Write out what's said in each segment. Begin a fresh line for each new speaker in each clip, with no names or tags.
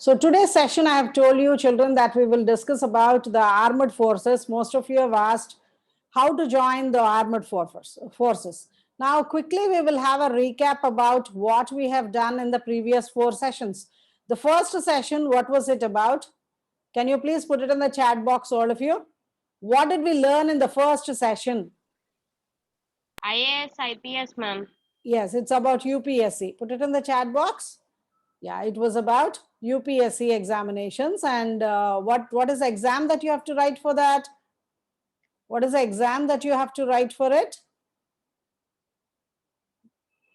So today's session, I have told you children that we will discuss about the armed forces. Most of you have asked how to join the armed forces. Now quickly we will have a recap about what we have done in the previous 4 sessions. The first session, what was it about? Can you please put it in the chat box, all of you? What did we learn in the first session?
IAS, IPS, ma'am.
Yes, it's about UPSC. Put it in the chat box. Yeah, it was about UPSC examinations. And what is the exam that you have to write for that? What is the exam that you have to write for it?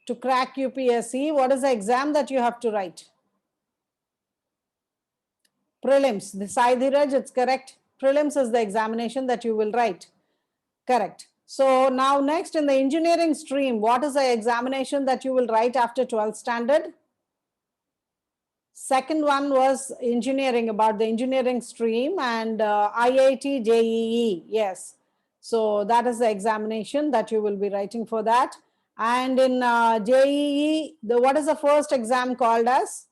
To crack UPSC, what is the exam that you have to write? Prelims. The Sai Dheeraj, it's correct. Prelims is the examination that you will write. Correct. So now next in the engineering stream, what is the examination that you will write after 12th standard? Second one was engineering, about the engineering stream, and IIT JEE. Yes. So that is the examination that you will be writing for that. And in JEE, what is the first exam called as?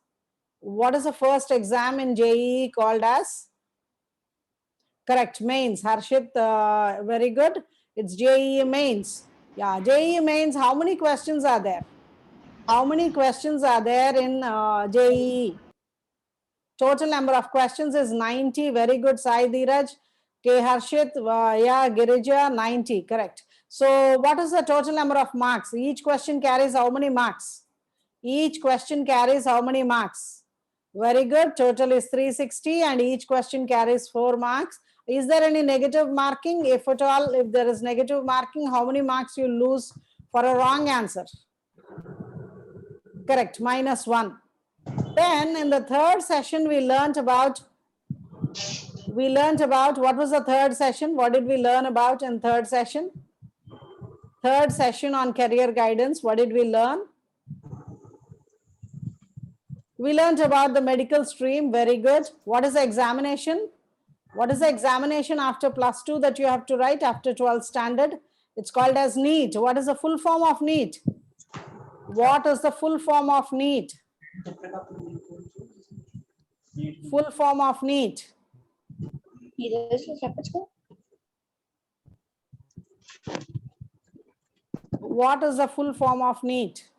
What is the first exam in JEE called as? Correct, mains. Harshit, very good. It's JEE mains. Yeah, JEE mains. How many questions are there? How many questions are there in JEE? Total number of questions is 90. Very good, Sai Dheeraj. K. Harshit, yeah, Girija, 90. Correct. So what is the total number of marks? Each question carries how many marks? Each question carries how many marks? Very good. Total is 360 and each question carries 4 marks. Is there any negative marking? If at all, if there is negative marking, how many marks you lose for a wrong answer? Correct, -1. Then in the third session, we learned about what was the third session? What did we learn about in third session? Third session on career guidance. What did we learn? We learned about the medical stream. Very good. What is the examination? What is the examination after +2 that you have to write after 12th standard? It's called as NEET. What is the full form of NEET? What is the full form of NEET? Full form of NEET. What is the full form of NEET?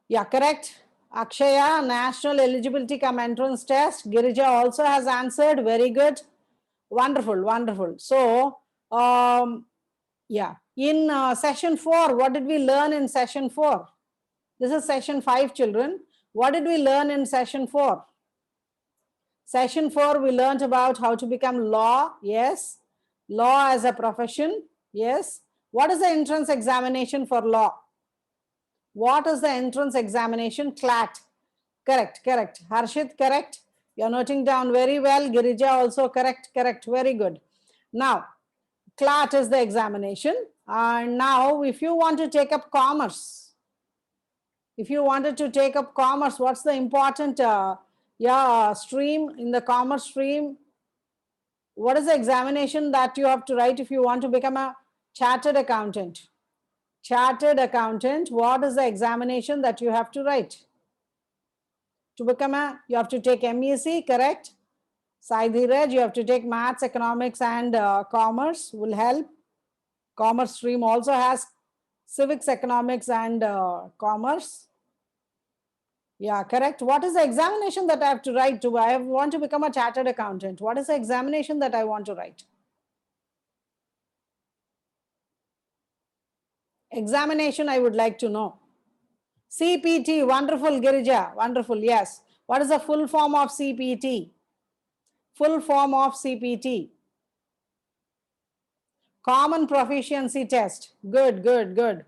Yeah, correct. Akshaya, National Eligibility Cum Entrance Test. Girija also has answered. Very good. Wonderful, wonderful. So, yeah. In session 4, what did we learn in session 4? This is session 5, children. What did we learn in session 4? Session 4, we learned about how to become law. Yes. Law as a profession. Yes. What is the entrance examination for law? What is the entrance examination? CLAT. Correct, correct. Harshit, correct. You're noting down very well. Girija also correct, correct. Very good. Now, CLAT is the examination. And now, if you want to take up commerce, if you wanted to take up commerce, what's the important stream in the commerce stream? What is the examination that you have to write if you want to become a chartered accountant? Chartered accountant, what is the examination that you have to write? To become you have to take MEC, correct? Sai Dheeraj, you have to take maths, economics, and commerce will help. Commerce stream also has civics, economics, and commerce. Yeah, correct. What is the examination that I have to write I want to become a chartered accountant? What is the examination that I want to write? Examination I would like to know. CPT, wonderful, Girija, wonderful, yes. What is the full form of CPT? Full form of CPT. Common Proficiency Test. Good, good, good.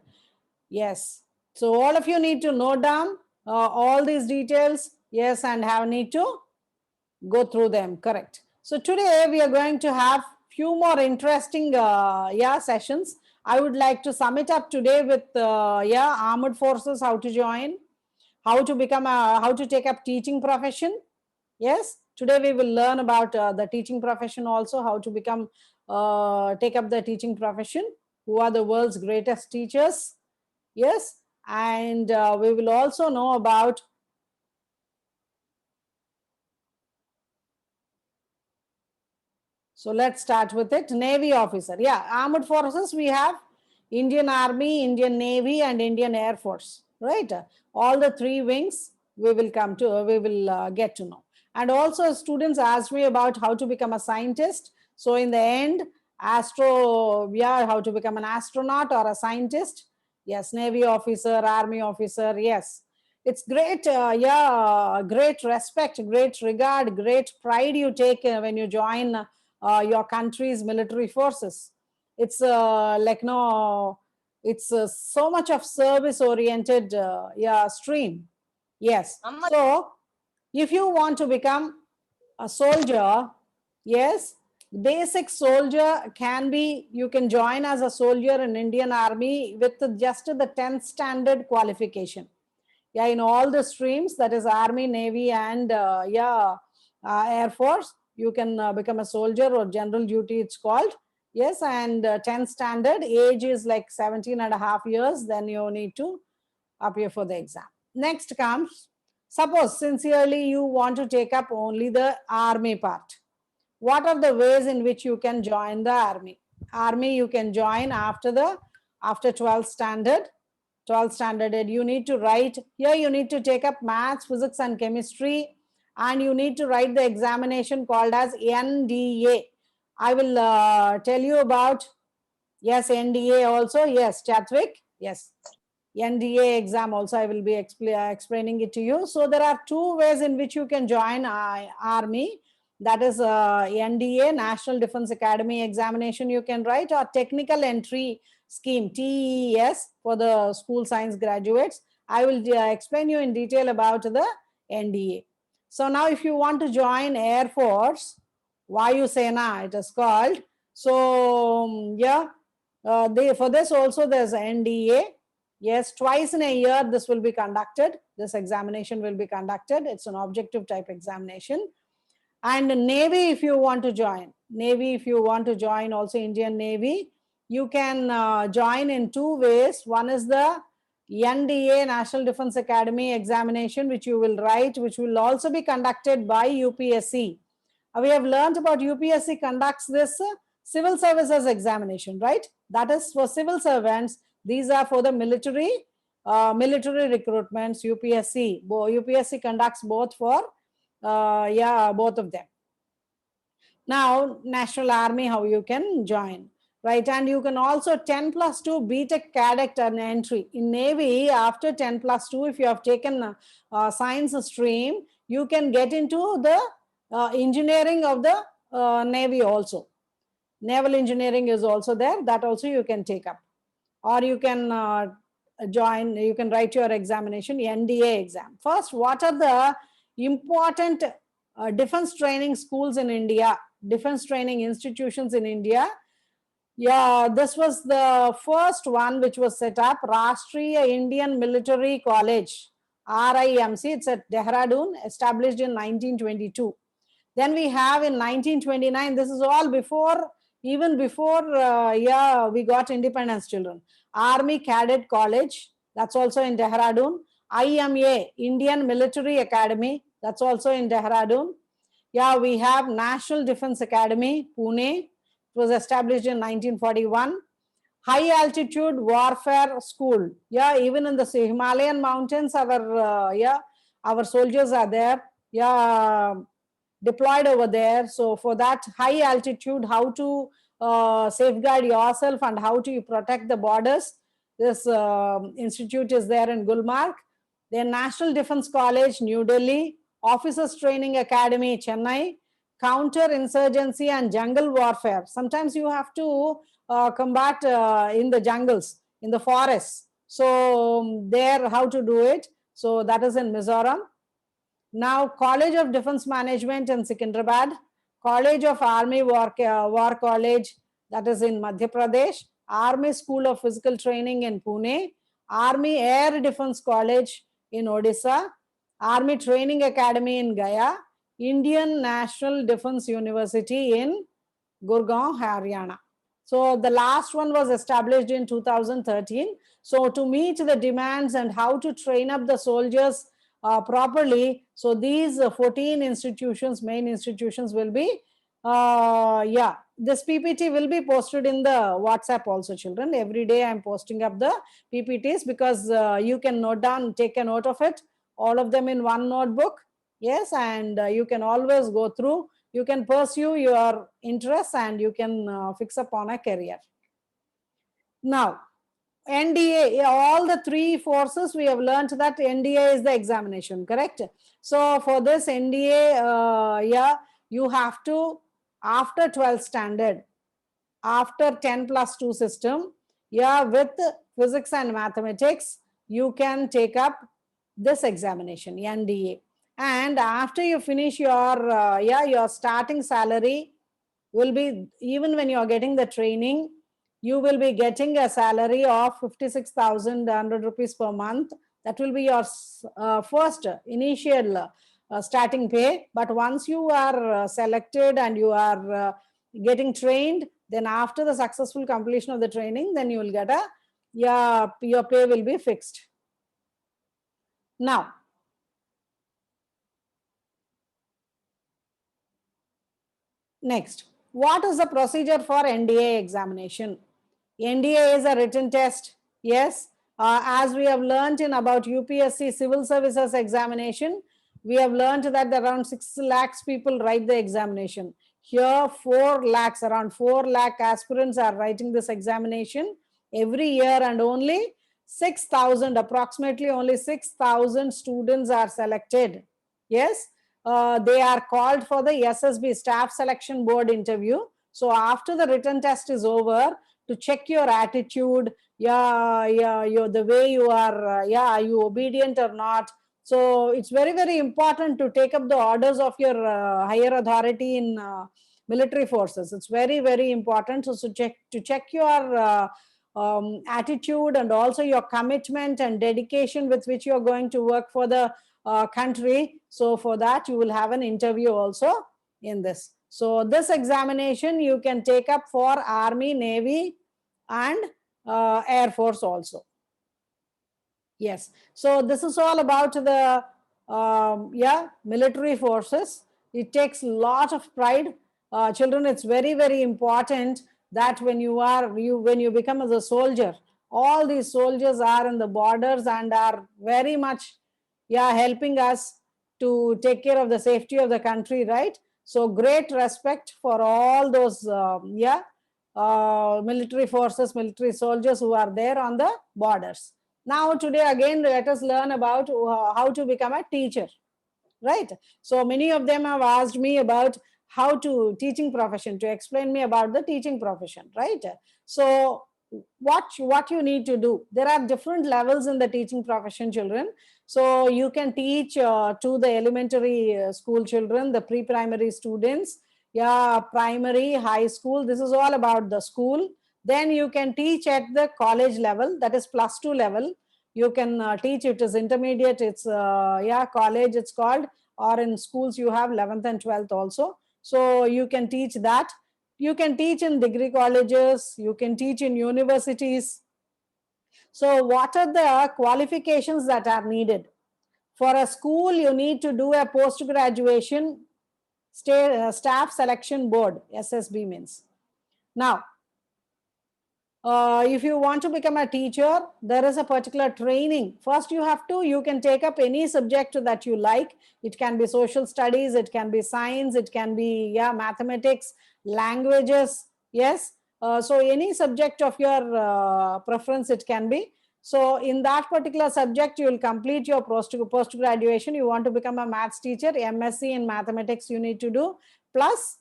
Yes. So all of you need to note down all these details. Yes, and need to go through them. Correct. So today we are going to have few more interesting sessions. I would like to sum it up today with armed forces, how to join, how to become how to take up teaching profession. Yes, today we will learn about the teaching profession also, how to become take up the teaching profession, who are the world's greatest teachers. Yes, and we will also know about so let's start with it. Navy officer. Yeah, armed forces we have Indian Army, Indian Navy, and Indian Air Force. Right? All the three wings we will come to, we will get to know. And also, students asked me about how to become a scientist. So, in the end, yeah, how to become an astronaut or a scientist. Yes, Navy officer, Army officer. Yes, it's great. Yeah, great respect, great regard, great pride you take when you join your country's military forces. It's like no, it's so much of service oriented yeah stream. Yes. So if you want to become a soldier, yes, basic soldier can be, you can join as a soldier in Indian Army with just the 10th standard qualification. Yeah, in all the streams, that is Army, Navy, and yeah, Air Force, you can become a soldier or general duty, it's called. Yes, and 10th standard, age is like 17 and a half years, then you need to appear for the exam. Next comes, suppose sincerely you want to take up only the army part. What are the ways in which you can join the army? Army you can join after 12th standard. 12th standard ed, you need to write, here you need to take up maths, physics and chemistry, and you need to write the examination called as NDA. I will tell you about, yes, NDA also, yes, Chatvik, yes. NDA exam also I will be explaining it to you. So there are two ways in which you can join army. That is NDA, National Defense Academy examination you can write, or technical entry scheme, TES, for the school science graduates. I will explain you in detail about the NDA. So now if you want to join Air Force, Vayu Sena it is called. So yeah, for this also there's NDA. Yes, twice in a year this will be conducted. This examination will be conducted. It's an objective type examination. And Navy, if you want to join, Navy, if you want to join also Indian Navy, you can join in two ways. One is the NDA, National Defense Academy examination, which you will write, which will also be conducted by UPSC. We have learned about UPSC conducts this civil services examination, right? That is for civil servants. These are for the military recruitments, UPSC. UPSC conducts both for, yeah, both of them. Now, National Army, how you can join, right? And you can also 10+2 BTech cadet an entry. In Navy, after 10+2, if you have taken science stream, you can get into the engineering of the Navy also. Naval engineering is also there. That also you can take up. Or you can join, you can write your examination, NDA exam. First, what are the important defense training schools in India, defense training institutions in India? Yeah, this was the first one which was set up, Rashtriya Indian Military College, RIMC. It's at Dehradun, established in 1922. Then we have in 1929, this is all before, even before, yeah, we got independence, children. Army Cadet College, that's also in Dehradun. IMA, Indian Military Academy, that's also in Dehradun. Yeah, we have National Defense Academy, Pune. It was established in 1941. High Altitude Warfare School. Yeah, even in the Himalayan mountains, our soldiers are there. Yeah, deployed over there. So for that high altitude, how to safeguard yourself and how to protect the borders, this institute is there in Gulmarg. Then National Defense College, New Delhi. Officers Training Academy, Chennai. Counter insurgency and jungle warfare. Sometimes you have to combat in the jungles, in the forests. So there, how to do it. So that is in Mizoram. Now, College of Defense Management in Secunderabad, College of Army War College, that is in Madhya Pradesh, Army School of Physical Training in Pune, Army Air Defense College in Odisha, Army Training Academy in Gaya, Indian National Defense University in Gurgaon, Haryana. So the last one was established in 2013. So to meet the demands and how to train up the soldiers properly, so these 14 institutions, main institutions will be, yeah, this PPT will be posted in the WhatsApp also, children. Every day I'm posting up the PPTs because you can note down, take a note of it, all of them in one notebook. Yes, and you can always go through, you can pursue your interests, and you can fix upon a career. Now, NDA, all the three forces, we have learned that NDA is the examination, correct? So for this NDA, yeah, you have to, after 12th standard, after 10+2 system, yeah, with physics and mathematics, you can take up this examination, NDA. And after you finish your, yeah, your starting salary will be, even when you're getting the training, you will be getting a salary of 56,100 rupees per month. That will be your first initial starting pay. But once you are selected and you are getting trained, then after the successful completion of the training, then you will get a, yeah, your pay will be fixed. Now, next, what is the procedure for NDA examination? NDA is a written test. Yes, as we have learned in about UPSC civil services examination, we have learned that around 6 lakhs people write the examination. Here 4 lakhs, around 4 lakh aspirants are writing this examination every year, and only 6,000, approximately only 6,000 students are selected. Yes, they are called for the SSB, Staff Selection Board interview. So after the written test is over, to check your attitude, the way you are, are you obedient or not. So it's very, very important to take up the orders of your higher authority in military forces. It's very, very important to check your attitude, and also your commitment and dedication with which you're going to work for the country. So for that, you will have an interview also in this. So this examination you can take up for Army, Navy, and Air Force also. Yes. So this is all about the military forces. It takes a lot of pride. Children, it's very, very important that when you become as a soldier, all these soldiers are in the borders and are very much helping us to take care of the safety of the country, right? So great respect for all those military forces, military soldiers who are there on the borders. Now today again let us learn about how to become a teacher, right? So many of them have asked me about how to teaching profession, to explain me about the teaching profession, right? So what you need to do, there are different levels in the teaching profession, children. So you can teach to the elementary school children, the pre-primary students, primary, high school. This is all about the school. Then you can teach at the college level, that is +2 level. You can teach, it is intermediate, it's college it's called, or in schools you have 11th and 12th also. So you can teach that. You can teach in degree colleges, you can teach in universities. So what are the qualifications that are needed? For a school, you need to do a post-graduation staff selection board, SSB means. Now, if you want to become a teacher, there is a particular training. First, you can take up any subject that you like. It can be social studies, it can be science, it can be mathematics, languages. Yes. So any subject of your preference, it can be. So in that particular subject, you will complete your post-graduation. You want to become a maths teacher, MSc in mathematics you need to do. Plus,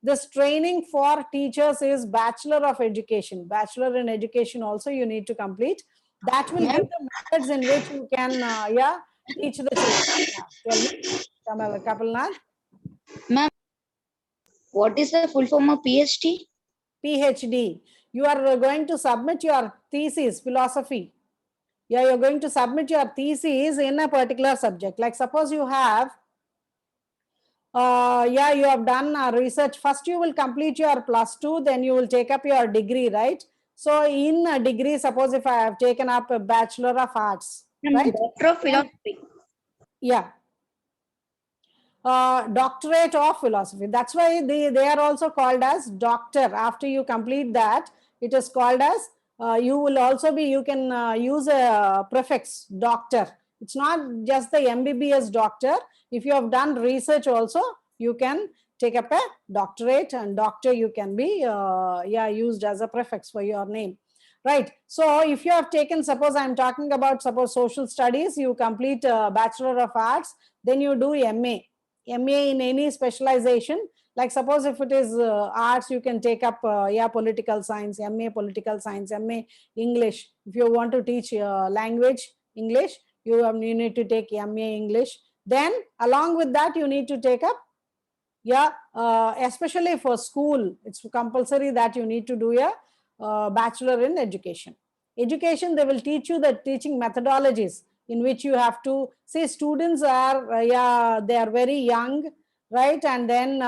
this training for teachers is Bachelor of Education. Bachelor in Education also you need to complete. That will give the methods in which you can teach the children. Tell me, Kapilnath.
Ma'am, what is the full form of PhD?
PhD. You are going to submit your thesis, philosophy. Yeah, you're going to submit your thesis in a particular subject. Like suppose you have Yeah, you have done research. First, you will complete your +2, then you will take up your degree, right? So in a degree, suppose if I have taken up a Bachelor of Arts, right?
Doctor of Philosophy.
Yeah. Doctorate of Philosophy. That's why they are also called as doctor. After you complete that, it is called as, you will also be, you can use a prefix, doctor. It's not just the MBBS doctor. If you have done research also, you can take up a doctorate, and doctor you can be yeah, used as a prefix for your name. Right. So if you have taken, suppose I'm talking about, suppose social studies, you complete Bachelor of Arts, then you do MA in any specialization. Like suppose if it is arts, you can take up yeah, political science, MA political science, MA English. If you want to teach language English, you need to take MA English. Then along with that, you need to take up, yeah, especially for school, it's compulsory that you need to do a Bachelor in Education. Education, they will teach you the teaching methodologies in which you have to see. Students are yeah, they are very young, right? And then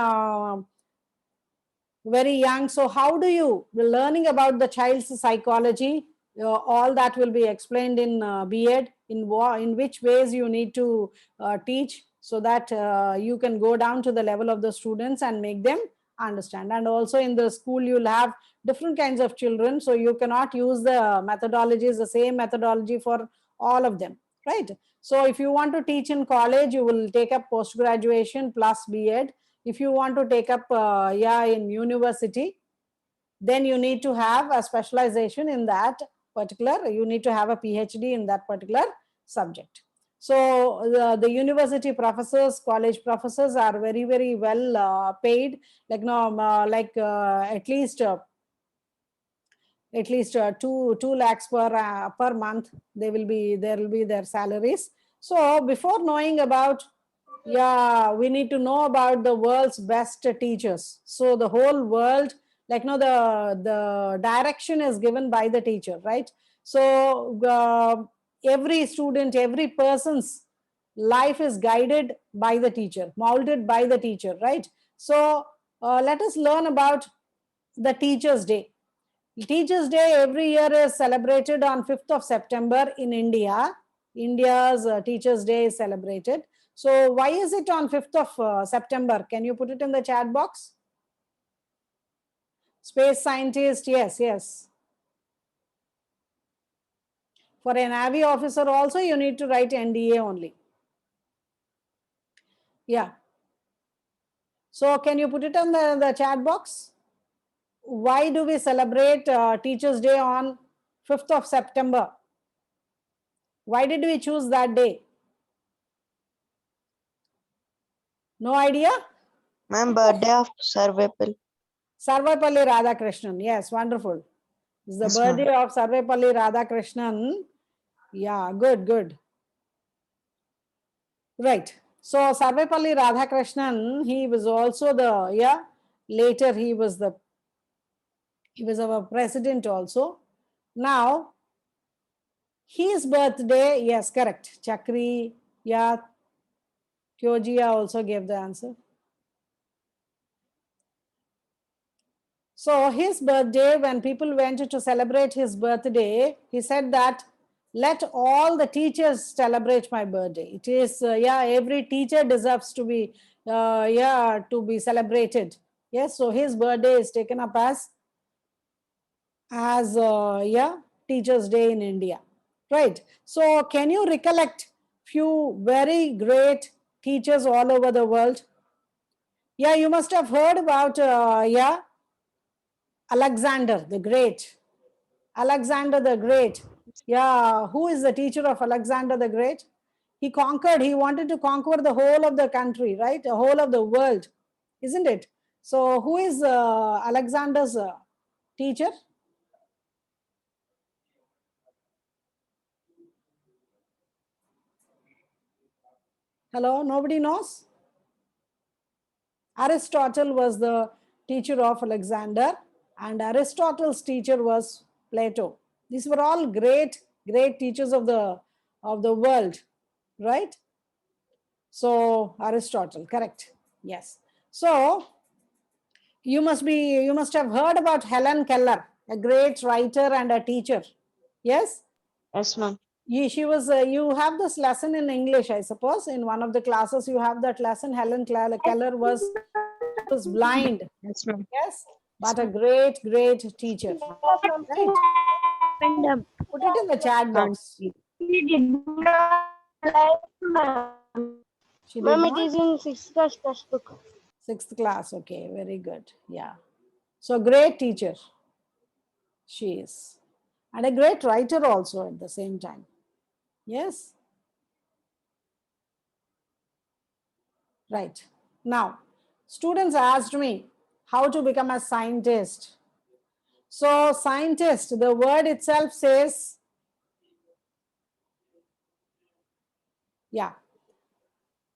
very young. So how do you learning about the child's psychology? All that will be explained in B.Ed. In which ways you need to teach, so that you can go down to the level of the students and make them understand. And also in the school, you'll have different kinds of children, so you cannot use the methodologies, the same methodology for all of them, right? So if you want to teach in college, you will take up post graduation plus B.Ed. If you want to take up yeah, in university, then you need to have a specialization in that particular, you need to have a PhD in that particular subject. So the university professors, college professors are very, very well paid, like no, like at least 2 lakhs per month. There will be their salaries. So before knowing about, yeah, we need to know about the world's best teachers. So the whole world, like no, the direction is given by the teacher, right? So every student, every person's life is guided by the teacher, molded by the teacher, right? So let us learn about the Teachers' Day. Teachers' Day every year is celebrated on 5th of September in India. India's Teachers' Day is celebrated. So why is it on 5th of September? Can you put it in the chat box? Space scientist, yes, yes. For a Navy officer also, you need to write NDA only. Yeah. So can you put it on the chat box? Why do we celebrate Teachers' Day on 5th of September? Why did we choose that day? No idea?
Ma'am, birthday of Sarvepal.
Sarvepalli Radhakrishnan. Yes, wonderful. It's the
Yes,
birthday
ma'am.
of Sarvepalli Radhakrishnan. Yeah, good, good. Right. So Sarvepalli Radhakrishnan, he was also the, yeah, later he was our president also. Now, his birthday, yes, correct. Chakri, yeah, Kyojia also gave the answer. So his birthday, when people went to celebrate his birthday, he said that let all the teachers celebrate my birthday. It is, yeah, every teacher deserves to be, yeah, to be celebrated. Yes, so his birthday is taken up as yeah, Teachers' Day in India. Right. So can you recollect few very great teachers all over the world? Yeah, you must have heard about, yeah, Alexander the Great. Alexander the Great. Yeah, who is the teacher of Alexander the Great? He conquered, he wanted to conquer the whole of the country, right? The whole of the world, isn't it? So, who is Alexander's teacher? Hello, nobody knows? Aristotle was the teacher of Alexander, and Aristotle's teacher was Plato. These were all great, great teachers of the world, right? So Aristotle, correct. Yes. So you must have heard about Helen Keller, a great writer and a teacher. Yes.
Yes, ma'am.
She was. You have this lesson in English, I suppose. In one of the classes, you have that lesson. Helen Keller was blind.
Yes, ma'am.
Yes, but a great teacher. Right. Put it in the chat
Can't
box.
see.
She did
Ma'am, it
not.
is in sixth class textbook.
Sixth class. Okay, very good. Yeah. So great teacher she is, and a great writer also at the same time. Yes. Right. Now, students asked me how to become a scientist. So, scientist, the word itself says, yeah,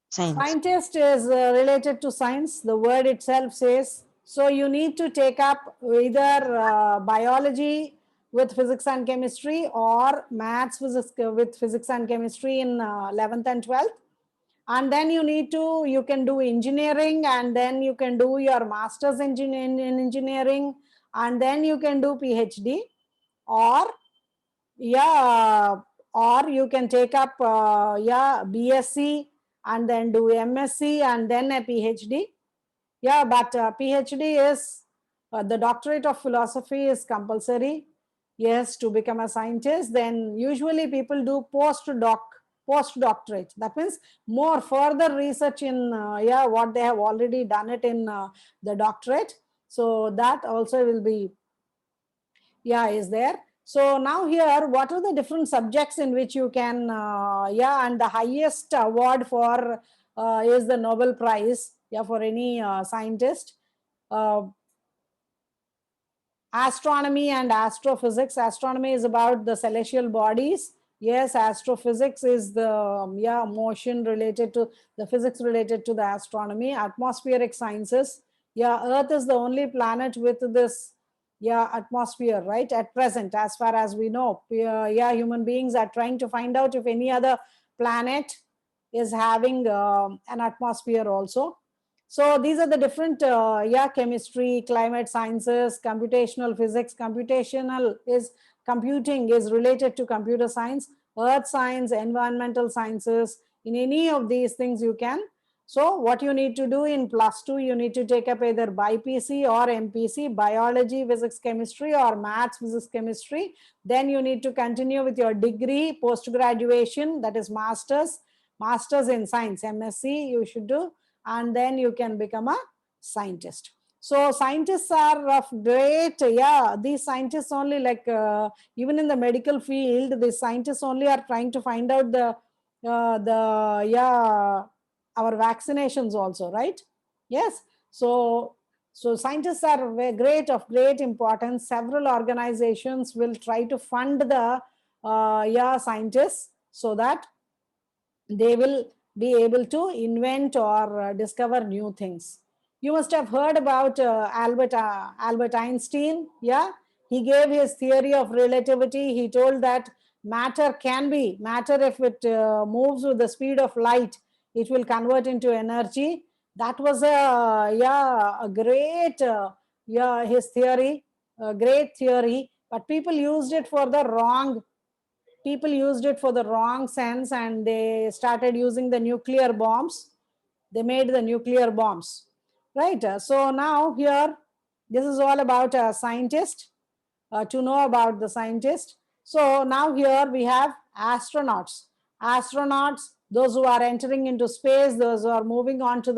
Science.
scientist is related to science. The word itself says, so you need to take up either biology with physics and chemistry or maths physics with physics and chemistry in 11th and 12th. And then you can do engineering, and then you can do your master's in engineering, and then you can do PhD, or yeah, or you can take up BSc and then do MSc and then a PhD. Yeah, but PhD is the doctorate of philosophy is compulsory. Yes, to become a scientist. Then usually people do postdoctorate. That means more further research in what they have already done it in the doctorate. So that also will be is there. So now here, what are the different subjects in which you can, and the highest award for is the Nobel Prize, for any scientist. Uh, Astronomy and astrophysics. Astronomy is about the celestial bodies. Yes, astrophysics is the motion related to the physics related to the astronomy. Atmospheric sciences. Yeah, Earth is the only planet with this atmosphere, right, at present, as far as we know. Human beings are trying to find out if any other planet is having an atmosphere also. So these are the different chemistry, climate sciences, computational physics. Computing is related to computer science, earth science, environmental sciences. In any of these things you can. So what you need to do in +2, you need to take up either BPC or MPC, biology, physics, chemistry, or maths, physics, chemistry. Then you need to continue with your degree, post graduation, that is masters in science, MSc you should do, and then you can become a scientist. So scientists are of great, these scientists only, like even in the medical field, the scientists only are trying to find out our vaccinations also, right? Yes. So scientists are great, of great importance. Several organizations will try to fund the scientists so that they will be able to invent or discover new things. You must have heard about Albert Einstein. Yeah, he gave his theory of relativity. He told that matter if it moves with the speed of light, it will convert into energy. That was a great his theory, a great theory. But people used it for the wrong sense, and they started using the nuclear bombs. They made the nuclear bombs, right? So now here, this is all about a scientist, to know about the scientist. So now here we have astronauts, those who are entering into space, those who are moving onto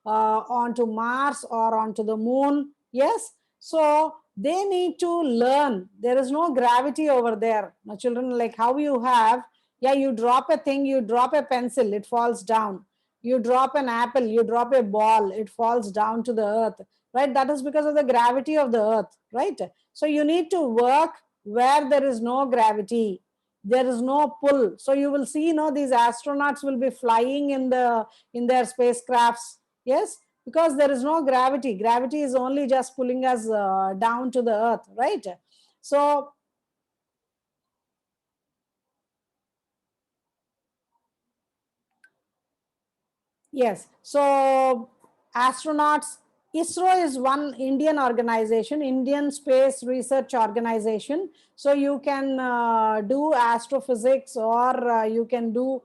onto Mars or onto the moon. Yes. So they need to learn. There is no gravity over there. Now, children, like how you have, you drop a thing, you drop a pencil, it falls down. You drop an apple, you drop a ball, it falls down to the earth, right? That is because of the gravity of the earth, right? So you need to work where there is no gravity, there is no pull. So you will see, these astronauts will be flying in their spacecrafts. Yes, because there is no gravity. Gravity is only just pulling us down to the earth, right? So yes, so astronauts. ISRO is one Indian organization, Indian Space Research Organization. So you can do astrophysics, or you can do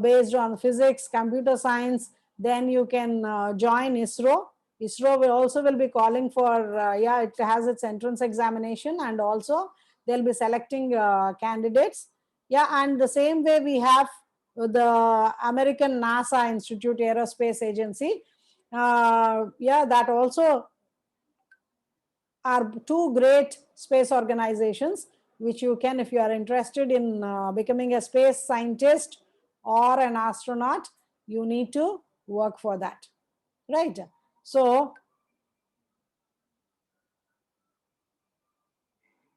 based on physics, computer science. Then you can join ISRO. ISRO will also be calling for, it has its entrance examination, and also they'll be selecting candidates. Yeah, and the same way we have the American NASA Institute Aerospace Agency. That also are two great space organizations, which you can, if you are interested in becoming a space scientist or an astronaut, you need to work for that, right? So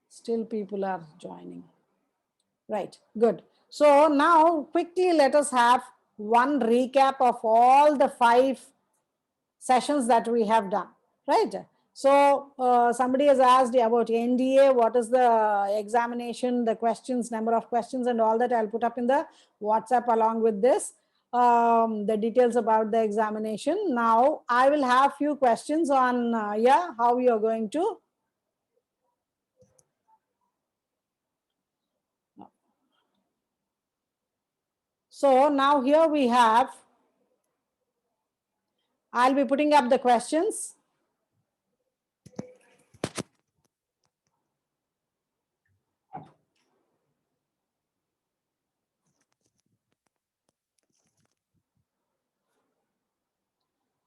still people are joining, right? Good. So now quickly let us have one recap of all the 5 sessions that we have done, right? So somebody has asked about NDA, what is the examination, the questions, number of questions, and all that. I'll put up in the WhatsApp along with this, the details about the examination. Now I will have few questions on how you are going to so now here we have, I'll be putting up the questions.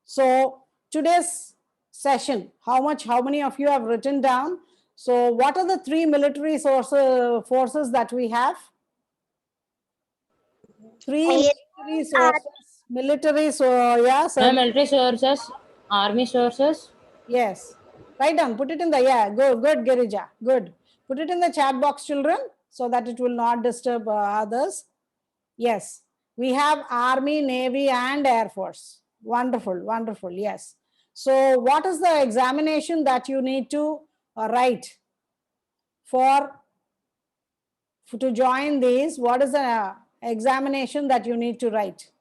So today's session, how many of you have written down? So what are the 3 military forces that we have? 3 military sources. Military, so yeah, sir.
Military sources, army sources.
Yes. Write down, put it in the, good, Girija, good. Put it in the chat box, children, so that it will not disturb others. Yes, we have Army, Navy, and Air Force. Wonderful, wonderful, yes. So what is the examination that you need to write to join these? What is the examination that you need to write?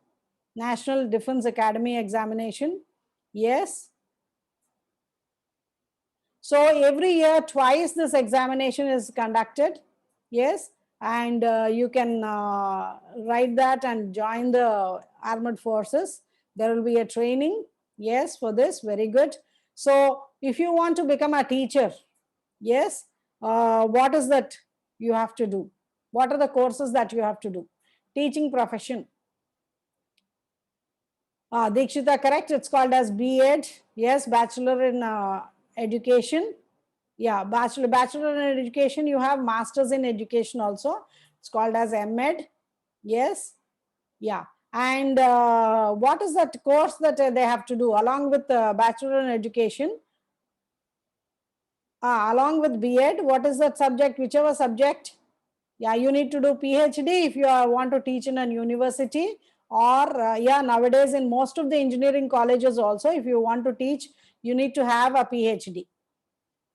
National Defense Academy examination. Yes. So every year, twice this examination is conducted. Yes. And you can write that and join the armed forces. There will be a training. Yes, for this. Very good. So if you want to become a teacher, yes, what is that you have to do? What are the courses that you have to do? Teaching profession. Dikshita, correct. It's called as B.Ed. Yes, Bachelor in Education. Yeah, bachelor in education. You have masters in education also. It's called as M.Ed. Yes. Yeah. And what is that course that they have to do along with bachelor in education? Along with B.Ed, what is that subject? Whichever subject. Yeah, you need to do PhD if you want to teach in a university, or nowadays in most of the engineering colleges also, if you want to teach, you need to have a PhD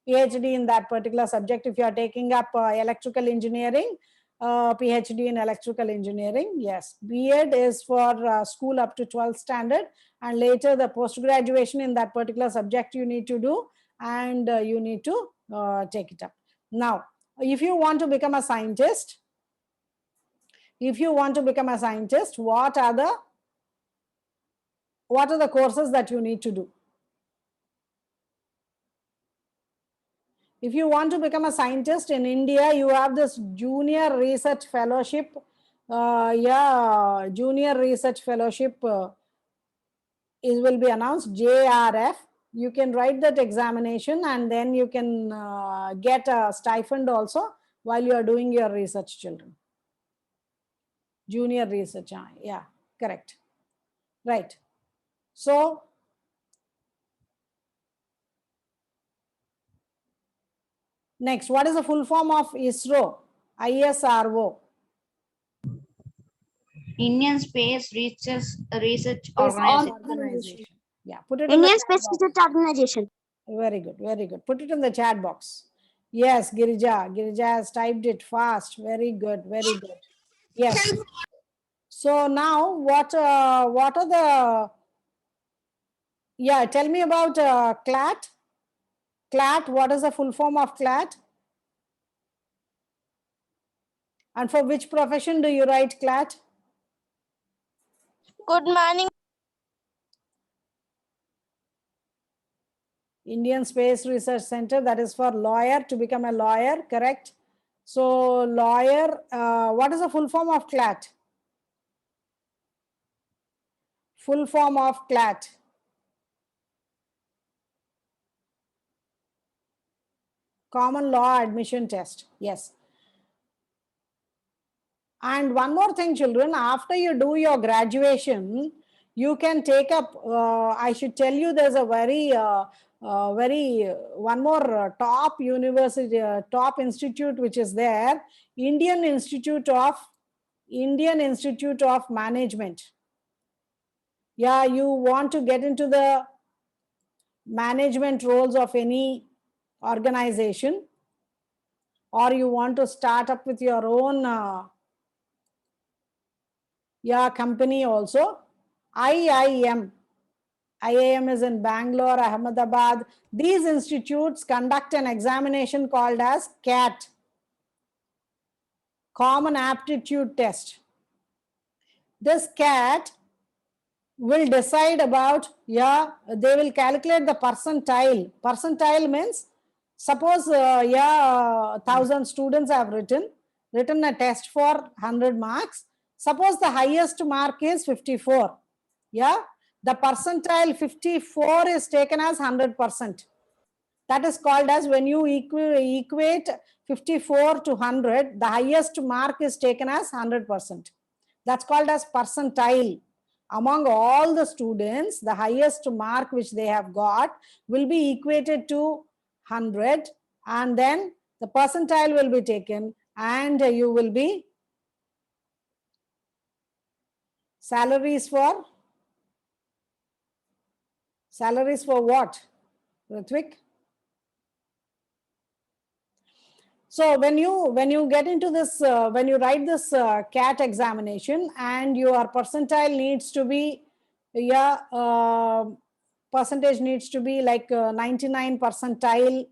in that particular subject. If you are taking up electrical engineering, PhD in electrical engineering. Yes, B.Ed is for school up to 12th standard, and later the post graduation in that particular subject you need to do, and you need to take it up. Now, if you want to become a scientist, what are the courses that you need to do? If you want to become a scientist in India, you have this junior research fellowship. Junior research fellowship will be announced, JRF. You can write that examination, and then you can get a stipend also while you are doing your research, children. Junior research, yeah, correct. Right. So next, what is the full form of ISRO? ISRO.
Indian Space Research
Organization. Yeah, put it in
Indian
the
Space
chat box.
Research Organization.
Very good, very good. Put it in the chat box. Yes, Girija has typed it fast. Very good, very good. Yes. So now, what are the Yeah, tell me about CLAT. CLAT, what is the full form of CLAT? And for which profession do you write CLAT?
Good morning.
Indian Space Research Center, that is for lawyer, to become a lawyer, correct? So lawyer, what is the full form of CLAT? Full form of CLAT. Common Law Admission Test, yes. And one more thing, children, after you do your graduation, you can take up, I should tell you, there's a one more top university, top institute which is there, Indian Institute of Management. Yeah, you want to get into the management roles of any organization, or you want to start up with your own company also. IIM is in Bangalore, Ahmedabad. These institutes conduct an examination called as CAT, Common Aptitude Test. This CAT will decide about, they will calculate the percentile. Percentile means, suppose 1,000 students have written a test for 100 marks. Suppose the highest mark is 54. Yeah, the percentile 54 is taken as 100%. That is called as, when you equate 54 to 100, the highest mark is taken as 100%. That's called as percentile. Among all the students, the highest mark which they have got will be equated to 100, and then the percentile will be taken, and you will be salaries for what, Ritvik? So when you get into this, when you write this CAT examination, and your percentile needs to be, percentage needs to be like 99 percentile,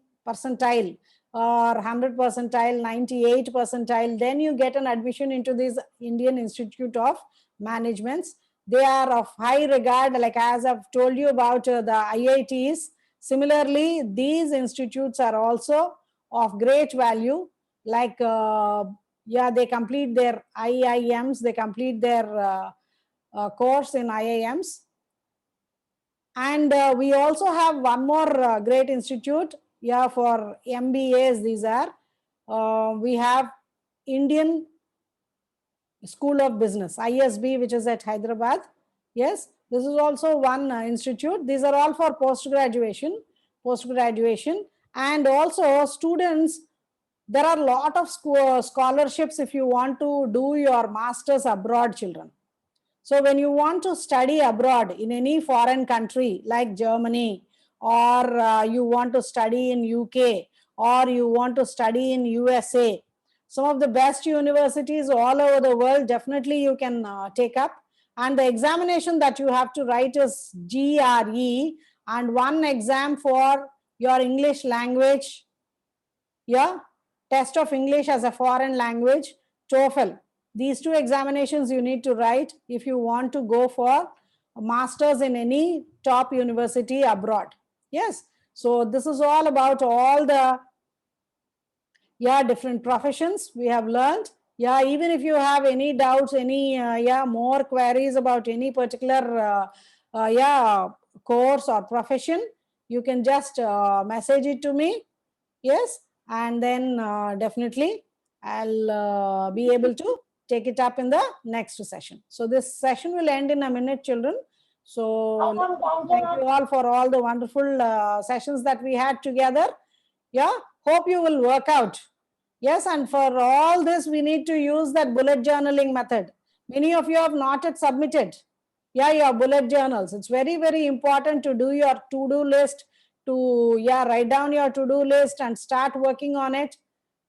or 100 percentile, 98 percentile, then you get an admission into this Indian Institute of Managements. They are of high regard, like as I've told you about the IITs. Similarly, these institutes are also of great value, like they complete their IIMs, they complete their course in IIMs. And we also have one more great institute, for MBAs. These are, we have Indian School of Business, ISB, which is at Hyderabad. Yes, this is also one institute. These are all for post-graduation, and also students. There are a lot of scholarships if you want to do your masters abroad, children. So when you want to study abroad in any foreign country like Germany, or you want to study in UK, or you want to study in USA, some of the best universities all over the world, definitely you can take up. And the examination that you have to write is GRE, and one exam for your English language, test of English as a foreign language, TOEFL. These two examinations you need to write if you want to go for a master's in any top university abroad. Yes, so this is all about all the different professions we have learned. Even if you have any doubts, any more queries about any particular course or profession, you can just message it to me. Yes, and then definitely I'll be able to take it up in the next session. So this session will end in a minute, children. So thank you all for all the wonderful sessions that we had together. Hope you will work out. Yes, and for all this, we need to use that bullet journaling method. Many of you have not yet submitted your bullet journals. It's very, very important to do your to-do list, to write down your to-do list and start working on it.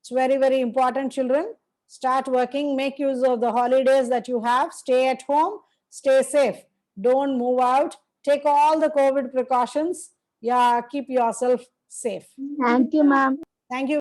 It's very, very important, children. Start working, make use of the holidays that you have, stay at home, stay safe, don't move out, Take all the COVID precautions. Yeah, keep yourself safe.
Thank you, ma'am.
Thank you.